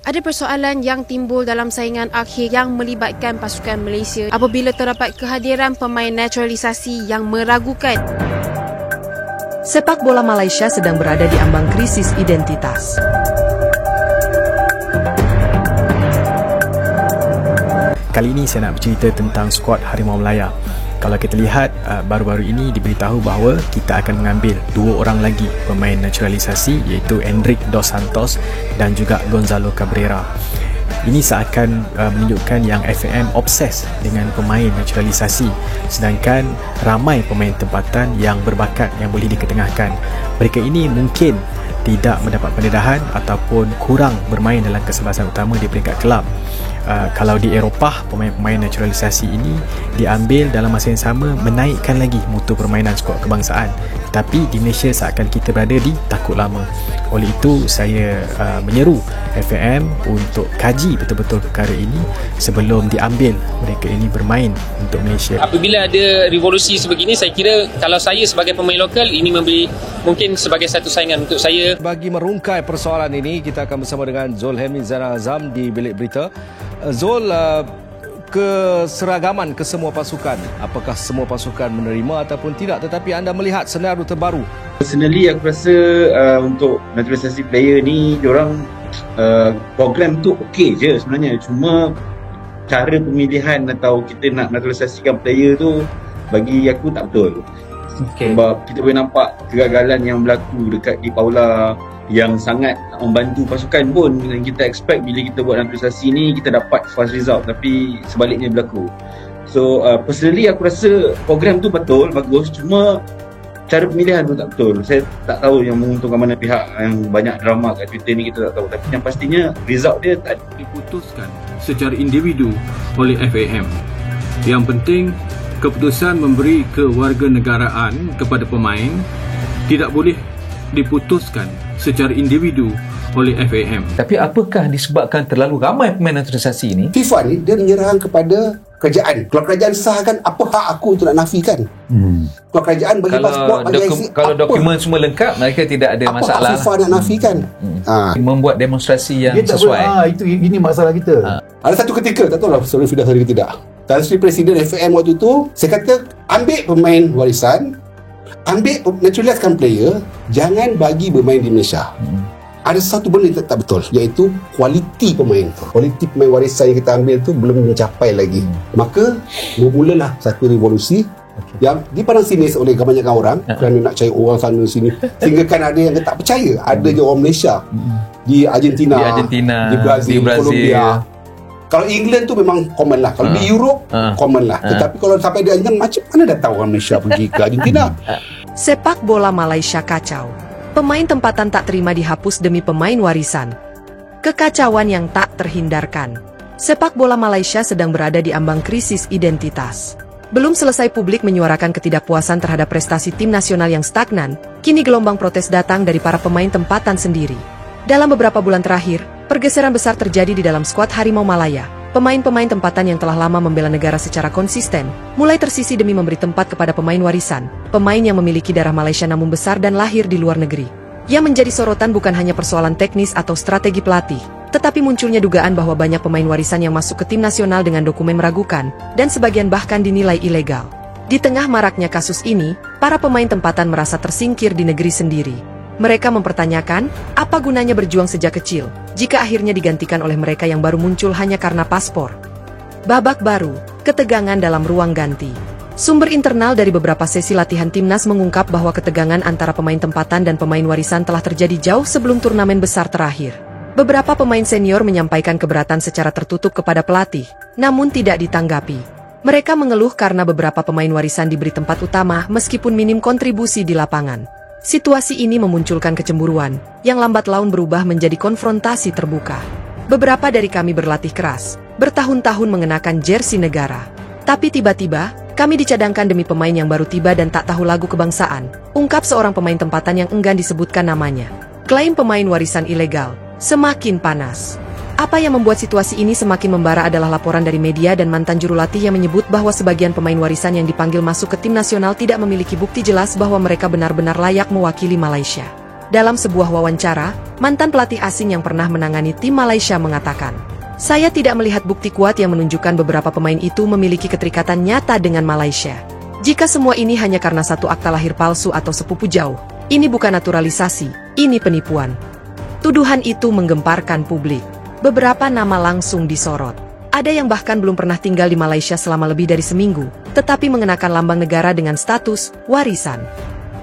Ada persoalan yang timbul dalam saingan akhir yang melibatkan pasukan Malaysia apabila terdapat kehadiran pemain naturalisasi yang meragukan. Sepak bola Malaysia sedang berada di ambang krisis identitas. Kali ini saya nak bercerita tentang skuad Harimau Malaya. Kalau kita lihat, baru-baru ini diberitahu bahawa kita akan mengambil 2 orang lagi pemain naturalisasi, iaitu Endrick Dos Santos dan juga Gonzalo Cabrera. Ini seakan menunjukkan yang FAM obses dengan pemain naturalisasi, sedangkan ramai pemain tempatan yang berbakat yang boleh diketengahkan. Mereka ini mungkin tidak mendapat pendedahan ataupun kurang bermain dalam kesebelasan utama di peringkat kelab. Kalau di Eropah, pemain-pemain naturalisasi ini diambil dalam masa yang sama menaikkan lagi mutu permainan skuad kebangsaan. Tapi di Malaysia seakan kita berada di takut lama. Oleh itu saya menyeru FAM untuk kaji betul-betul perkara ini sebelum diambil mereka ini bermain untuk Malaysia. Apabila ada revolusi sebegini, saya kira kalau saya sebagai pemain lokal, ini memberi mungkin sebagai satu saingan untuk saya. Bagi merungkai persoalan ini, kita akan bersama dengan Zulhemi Zainal Azam di Bilik Berita. Zul, keseragaman kesemua pasukan, apakah semua pasukan menerima ataupun tidak, tetapi anda melihat senario terbaru? Personally aku rasa untuk naturalisasi player ni diorang program tu okey je sebenarnya, cuma cara pemilihan atau kita nak naturalisasikan player tu bagi aku tak betul. Sebab kita boleh nampak kegagalan yang berlaku dekat di Paula yang sangat membantu pasukan pun, dan kita expect bila kita buat naturalisasi ni kita dapat fast result, tapi sebaliknya berlaku. So personally aku rasa program tu betul, bagus, cuma cara pemilihan tu tak betul. Saya tak tahu yang menguntungkan mana pihak. Yang banyak drama kat Twitter ni kita tak tahu, tapi yang pastinya result dia tak diputuskan secara individu oleh FAM. Yang penting keputusan memberi kewarganegaraan kepada pemain tidak boleh diputuskan secara individu oleh FAM. Tapi apakah disebabkan terlalu ramai pemain naturalisasi ini? FIFA ni dia menyerahkan kepada kerajaan. Kalau kerajaan sahkan, apa hak aku untuk nak nafikan? Kalau kerajaan bagi pasport, bagi IC, kalau dokumen semua lengkap, mereka tidak ada masalah. Apa FIFA nak nafikan? Membuat demonstrasi yang sesuai. Ini masalah kita. Ada satu ketika, tak tahu lah Sorry Fidah hari ke tidak, Tan Sri Presiden FAM waktu tu, saya kata ambil pemain warisan, ambil naturaliskan player, jangan bagi bermain di Malaysia. Ada satu benda yang tak betul, iaitu kualiti pemain. Kualiti pemain warisan yang kita ambil tu belum mencapai lagi. Maka bermulalah satu revolusi yang dipandang sinis oleh kebanyakan orang kerana nak cari orang sana sini, sehingga kan ada yang tak percaya ada je orang Malaysia di Argentina, di Brazil, di Colombia. Kalau England tu memang common lah. Kalau di Europe common lah. Tetapi kalau sampai di Argentina, macam mana datang orang Malaysia pergi ke Argentina? Sepak bola Malaysia kacau. Pemain tempatan tak terima dihapus demi pemain warisan. Kekacauan yang tak terhindarkan. Sepak bola Malaysia sedang berada di ambang krisis identitas. Belum selesai publik menyuarakan ketidakpuasan terhadap prestasi tim nasional yang stagnan, kini gelombang protes datang dari para pemain tempatan sendiri. Dalam beberapa bulan terakhir, pergeseran besar terjadi di dalam skuad Harimau Malaya. Pemain-pemain tempatan yang telah lama membela negara secara konsisten, mulai tersisi demi memberi tempat kepada pemain warisan, pemain yang memiliki darah Malaysia namun besar dan lahir di luar negeri. Yang menjadi sorotan bukan hanya persoalan teknis atau strategi pelatih, tetapi munculnya dugaan bahwa banyak pemain warisan yang masuk ke tim nasional dengan dokumen meragukan, dan sebagian bahkan dinilai ilegal. Di tengah maraknya kasus ini, para pemain tempatan merasa tersingkir di negeri sendiri. Mereka mempertanyakan, apa gunanya berjuang sejak kecil, jika akhirnya digantikan oleh mereka yang baru muncul hanya karena paspor. Babak baru, ketegangan dalam ruang ganti. Sumber internal dari beberapa sesi latihan timnas mengungkap bahwa ketegangan antara pemain tempatan dan pemain warisan telah terjadi jauh sebelum turnamen besar terakhir. Beberapa pemain senior menyampaikan keberatan secara tertutup kepada pelatih, namun tidak ditanggapi. Mereka mengeluh karena beberapa pemain warisan diberi tempat utama meskipun minim kontribusi di lapangan. Situasi ini memunculkan kecemburuan, yang lambat laun berubah menjadi konfrontasi terbuka. Beberapa dari kami berlatih keras, bertahun-tahun mengenakan jersey negara. Tapi tiba-tiba, kami dicadangkan demi pemain yang baru tiba dan tak tahu lagu kebangsaan, ungkap seorang pemain tempatan yang enggan disebutkan namanya. Klaim pemain warisan ilegal semakin panas. Apa yang membuat situasi ini semakin membara adalah laporan dari media dan mantan juru latih yang menyebut bahwa sebagian pemain warisan yang dipanggil masuk ke tim nasional tidak memiliki bukti jelas bahwa mereka benar-benar layak mewakili Malaysia. Dalam sebuah wawancara, mantan pelatih asing yang pernah menangani tim Malaysia mengatakan, "Saya tidak melihat bukti kuat yang menunjukkan beberapa pemain itu memiliki keterikatan nyata dengan Malaysia. Jika semua ini hanya karena satu akta lahir palsu atau sepupu jauh, ini bukan naturalisasi, ini penipuan." Tuduhan itu menggemparkan publik. Beberapa nama langsung disorot. Ada yang bahkan belum pernah tinggal di Malaysia selama lebih dari seminggu, tetapi mengenakan lambang negara dengan status warisan.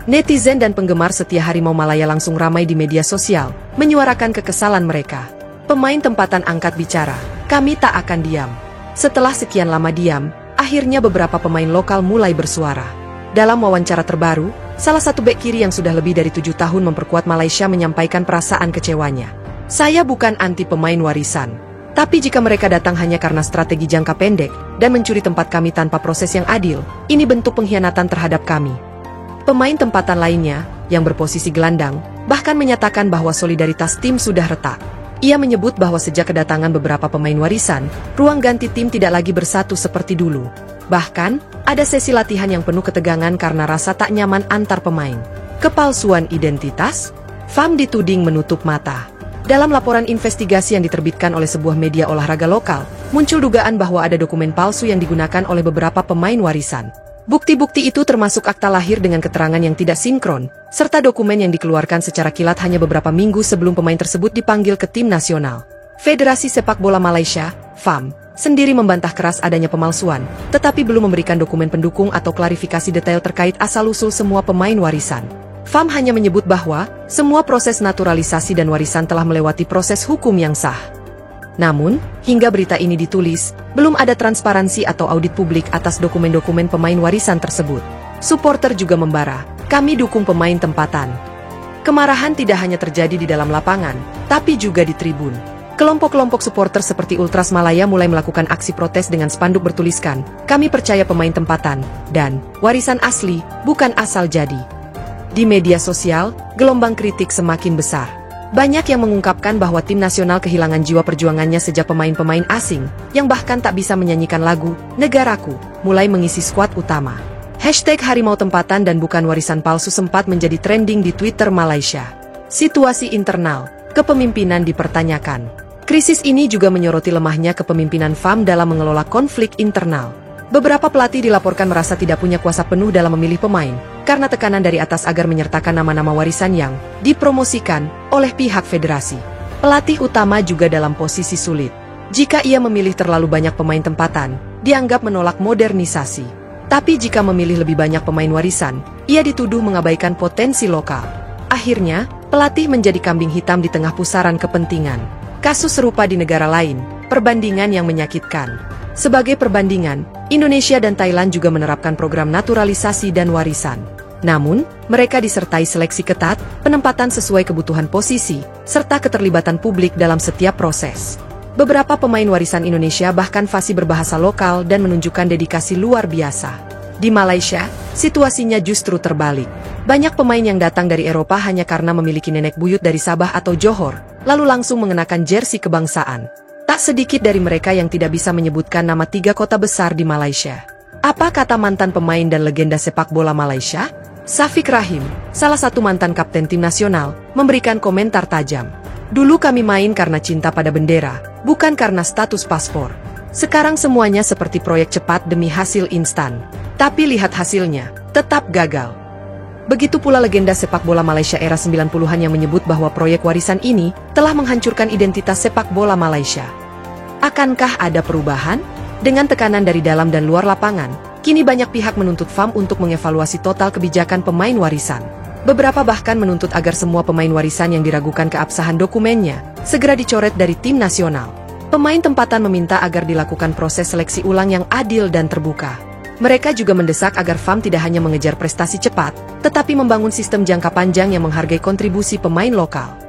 Netizen dan penggemar setia Harimau Malaya langsung ramai di media sosial, menyuarakan kekesalan mereka. Pemain tempatan angkat bicara, "Kami tak akan diam." Setelah sekian lama diam, akhirnya beberapa pemain lokal mulai bersuara. Dalam wawancara terbaru, salah satu bek kiri yang sudah lebih dari 7 tahun memperkuat Malaysia menyampaikan perasaan kecewanya. "Saya bukan anti pemain warisan. Tapi jika mereka datang hanya karena strategi jangka pendek dan mencuri tempat kami tanpa proses yang adil, ini bentuk pengkhianatan terhadap kami." Pemain tempatan lainnya, yang berposisi gelandang, bahkan menyatakan bahwa solidaritas tim sudah retak. Ia menyebut bahwa sejak kedatangan beberapa pemain warisan, ruang ganti tim tidak lagi bersatu seperti dulu. Bahkan, ada sesi latihan yang penuh ketegangan karena rasa tak nyaman antar pemain. Kepalsuan identitas? FAM dituding menutup mata. Dalam laporan investigasi yang diterbitkan oleh sebuah media olahraga lokal, muncul dugaan bahwa ada dokumen palsu yang digunakan oleh beberapa pemain warisan. Bukti-bukti itu termasuk akta lahir dengan keterangan yang tidak sinkron, serta dokumen yang dikeluarkan secara kilat hanya beberapa minggu sebelum pemain tersebut dipanggil ke tim nasional. Federasi Sepak Bola Malaysia, FAM, sendiri membantah keras adanya pemalsuan, tetapi belum memberikan dokumen pendukung atau klarifikasi detail terkait asal-usul semua pemain warisan. FAM hanya menyebut bahwa semua proses naturalisasi dan warisan telah melewati proses hukum yang sah. Namun, hingga berita ini ditulis, belum ada transparansi atau audit publik atas dokumen-dokumen pemain warisan tersebut. Supporter juga membara, "Kami dukung pemain tempatan." Kemarahan tidak hanya terjadi di dalam lapangan, tapi juga di tribun. Kelompok-kelompok supporter seperti Ultras Malaya mulai melakukan aksi protes dengan spanduk bertuliskan, "Kami percaya pemain tempatan," dan "Warisan asli, bukan asal jadi." Di media sosial, gelombang kritik semakin besar. Banyak yang mengungkapkan bahwa tim nasional kehilangan jiwa perjuangannya sejak pemain-pemain asing, yang bahkan tak bisa menyanyikan lagu "Negaraku", mulai mengisi skuad utama. #Harimau Tempatan dan bukan warisan palsu sempat menjadi trending di Twitter Malaysia. Situasi internal, kepemimpinan dipertanyakan. Krisis ini juga menyoroti lemahnya kepemimpinan FAM dalam mengelola konflik internal. Beberapa pelatih dilaporkan merasa tidak punya kuasa penuh dalam memilih pemain, karena tekanan dari atas agar menyertakan nama-nama warisan yang dipromosikan oleh pihak federasi. Pelatih utama juga dalam posisi sulit. Jika ia memilih terlalu banyak pemain tempatan, dianggap menolak modernisasi. Tapi jika memilih lebih banyak pemain warisan, ia dituduh mengabaikan potensi lokal. Akhirnya, pelatih menjadi kambing hitam di tengah pusaran kepentingan. Kasus serupa di negara lain, perbandingan yang menyakitkan. Sebagai perbandingan, Indonesia dan Thailand juga menerapkan program naturalisasi dan warisan. Namun, mereka disertai seleksi ketat, penempatan sesuai kebutuhan posisi, serta keterlibatan publik dalam setiap proses. Beberapa pemain warisan Indonesia bahkan fasih berbahasa lokal dan menunjukkan dedikasi luar biasa. Di Malaysia, situasinya justru terbalik. Banyak pemain yang datang dari Eropa hanya karena memiliki nenek buyut dari Sabah atau Johor, lalu langsung mengenakan jersey kebangsaan. Tak sedikit dari mereka yang tidak bisa menyebutkan nama 3 kota besar di Malaysia. Apa kata mantan pemain dan legenda sepak bola Malaysia? Syafiq Rahim, salah satu mantan kapten tim nasional, memberikan komentar tajam. "Dulu kami main karena cinta pada bendera, bukan karena status paspor. Sekarang semuanya seperti proyek cepat demi hasil instan. Tapi lihat hasilnya, tetap gagal." Begitu pula legenda sepak bola Malaysia era 90-an yang menyebut bahwa proyek warisan ini telah menghancurkan identitas sepak bola Malaysia. Akankah ada perubahan? Dengan tekanan dari dalam dan luar lapangan, kini banyak pihak menuntut FAM untuk mengevaluasi total kebijakan pemain warisan. Beberapa bahkan menuntut agar semua pemain warisan yang diragukan keabsahan dokumennya segera dicoret dari tim nasional. Pemain tempatan meminta agar dilakukan proses seleksi ulang yang adil dan terbuka. Mereka juga mendesak agar FAM tidak hanya mengejar prestasi cepat, tetapi membangun sistem jangka panjang yang menghargai kontribusi pemain lokal.